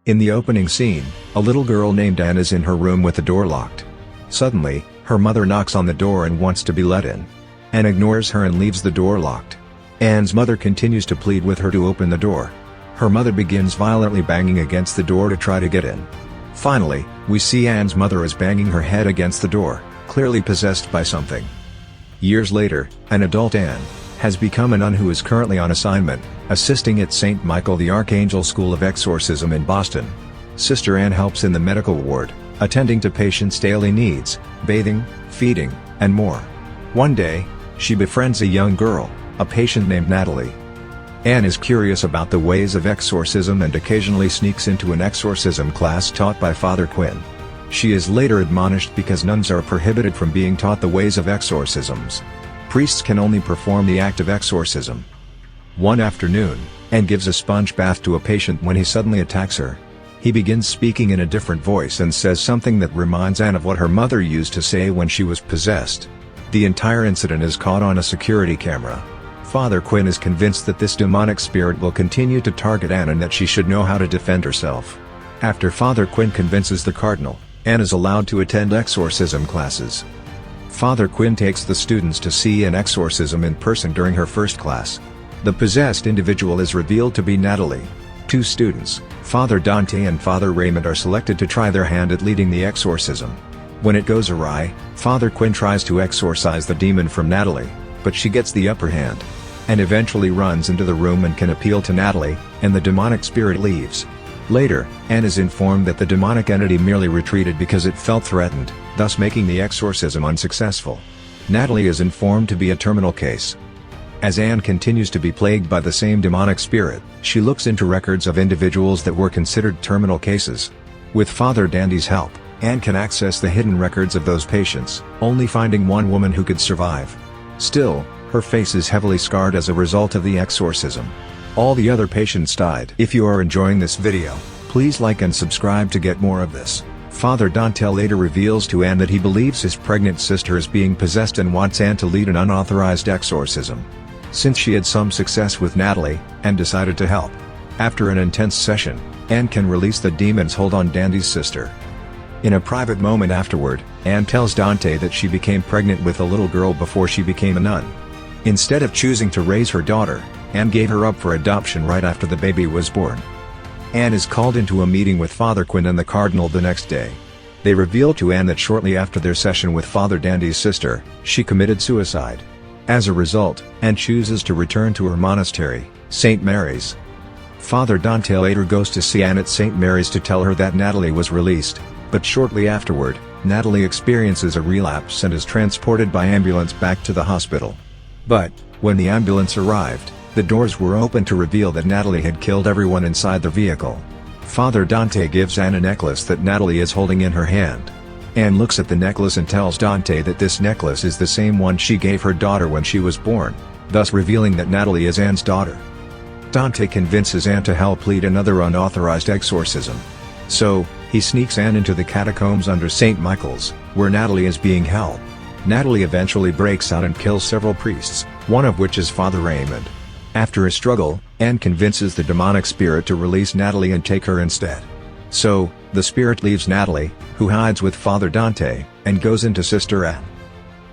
In the opening scene, a little girl named Anne is in her room with the door locked. Suddenly, her mother knocks on the door and wants to be let in. Anne ignores her and leaves the door locked. Anne's mother continues to plead with her to open the door. Her mother begins violently banging against the door to try to get in. Finally, we see Anne's mother is banging her head against the door, clearly possessed by something. Years later, an adult Anne has become a nun who is currently on assignment, assisting at St. Michael the Archangel School of Exorcism in Boston. Sister Anne helps in the medical ward, attending to patients' daily needs, bathing, feeding, and more. One day, she befriends a young girl, a patient named Natalie. Anne is curious about the ways of exorcism and occasionally sneaks into an exorcism class taught by Father Quinn. She is later admonished because nuns are prohibited from being taught the ways of exorcisms. Priests can only perform the act of exorcism. One afternoon, Anne gives a sponge bath to a patient when he suddenly attacks her. He begins speaking in a different voice and says something that reminds Anne of what her mother used to say when she was possessed. The entire incident is caught on a security camera. Father Quinn is convinced that this demonic spirit will continue to target Anne and that she should know how to defend herself. After Father Quinn convinces the cardinal, Anne is allowed to attend exorcism classes. Father Quinn takes the students to see an exorcism in person during her first class. The possessed individual is revealed to be Natalie. Two students, Father Dante and Father Raymond, are selected to try their hand at leading the exorcism. When it goes awry, Father Quinn tries to exorcise the demon from Natalie, but she gets the upper hand, and eventually runs into the room and can appeal to Natalie, and the demonic spirit leaves. Later, Anne is informed that the demonic entity merely retreated because it felt threatened, thus making the exorcism unsuccessful. Natalie is informed to be a terminal case. As Anne continues to be plagued by the same demonic spirit, she looks into records of individuals that were considered terminal cases. With Father Dandy's help, Anne can access the hidden records of those patients, only finding one woman who could survive. Still, her face is heavily scarred as a result of the exorcism. All the other patients died. If you are enjoying this video, please like and subscribe to get more of this. Father Dante later reveals to Anne that he believes his pregnant sister is being possessed and wants Anne to lead an unauthorized exorcism. Since she had some success with Natalie, Anne decided to help. After an intense session, Anne can release the demon's hold on Dandy's sister. In a private moment afterward, Anne tells Dante that she became pregnant with a little girl before she became a nun. Instead of choosing to raise her daughter, Anne gave her up for adoption right after the baby was born. Anne is called into a meeting with Father Quinn and the cardinal the next day. They reveal to Anne that shortly after their session with Father Dandy's sister, she committed suicide. As a result, Anne chooses to return to her monastery, St. Mary's. Father Dante later goes to see Anne at St. Mary's to tell her that Natalie was released, but shortly afterward, Natalie experiences a relapse and is transported by ambulance back to the hospital. But, when the ambulance arrived, the doors were open to reveal that Natalie had killed everyone inside the vehicle. Father Dante gives Anne a necklace that Natalie is holding in her hand. Anne looks at the necklace and tells Dante that this necklace is the same one she gave her daughter when she was born, thus revealing that Natalie is Anne's daughter. Dante convinces Anne to help lead another unauthorized exorcism. So, he sneaks Anne into the catacombs under St. Michael's, where Natalie is being held. Natalie eventually breaks out and kills several priests, one of which is Father Raymond. After a struggle, Anne convinces the demonic spirit to release Natalie and take her instead. So, the spirit leaves Natalie, who hides with Father Dante, and goes into Sister Anne.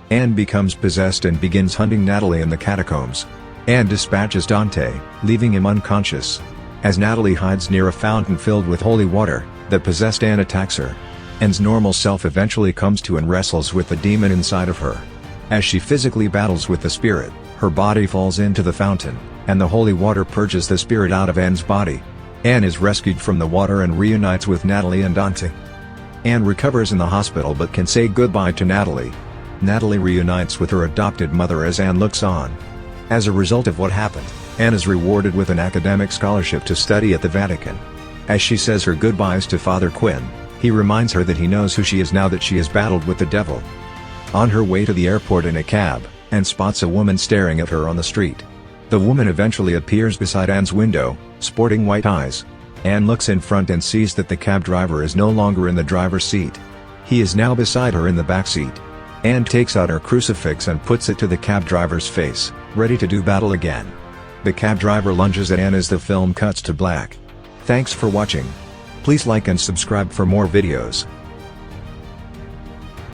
Anne becomes possessed and begins hunting Natalie in the catacombs. Anne dispatches Dante, leaving him unconscious. As Natalie hides near a fountain filled with holy water, the possessed Anne attacks her. Anne's normal self eventually comes to and wrestles with the demon inside of her. As she physically battles with the spirit, her body falls into the fountain, and the holy water purges the spirit out of Anne's body. Anne is rescued from the water and reunites with Natalie and Dante. Anne recovers in the hospital but can say goodbye to Natalie. Natalie reunites with her adopted mother as Anne looks on. As a result of what happened, Anne is rewarded with an academic scholarship to study at the Vatican. As she says her goodbyes to Father Quinn, he reminds her that he knows who she is now that she has battled with the devil. On her way to the airport in a cab, Anne spots a woman staring at her on the street. The woman eventually appears beside Anne's window, sporting white eyes. Anne looks in front and sees that the cab driver is no longer in the driver's seat. He is now beside her in the back seat. Anne takes out her crucifix and puts it to the cab driver's face, ready to do battle again. The cab driver lunges at Anne as the film cuts to black. Thanks for watching. Please like and subscribe for more videos.